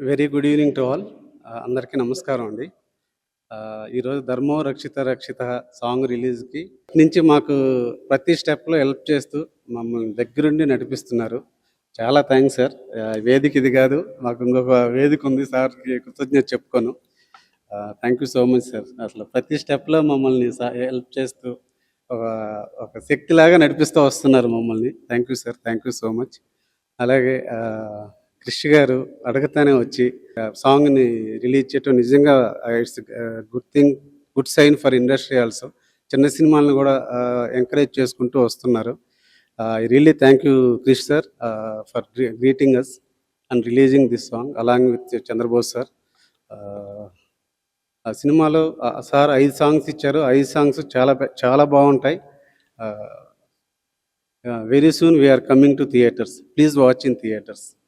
Very good evening to all. అందరికీ నమస్కారం అండి. ఈరోజు 'ధర్మో రక్షిత రక్షిత' సాంగ్ రిలీజ్‌కి నుంచి మాకు ప్రతి స్టెప్‌లో హెల్ప్ చేస్తూ మమ్మల్ని దగ్గరుండి నడిపిస్తున్నారు. చాలా థాంక్స్ సార్. వేదిక ఇది కాదు, మాకు ఇంకొక వేదిక ఉంది. సార్‌కి కృతజ్ఞత చెప్పుకోను. Thank you so much sir. అసలు ప్రతి స్టెప్‌లో మమ్మల్ని హెల్ప్ చేస్తూ ఒక ఒక శక్తిలాగా నడిపిస్తూ వస్తున్నారు మమ్మల్ని. Thank you sir. Thank you so much. అలాగే క్రిష్ గారు అడగతానే వచ్చి సాంగ్ని రిలీజ్ చేయటం నిజంగా it's good thing, good sign for industry also. చిన్న సినిమాలను కూడా ఎంకరేజ్ చేసుకుంటూ వస్తున్నారు. I really thank you Krish sir for greeting us and releasing this song along with Chandrabose sir. ఆ సినిమాలో సార్ 5 సాంగ్స్ ఇచ్చారు. 5 సాంగ్స్ చాలా చాలా బాగుంటాయి. Very soon we are coming to theatres. Please watch in theatres.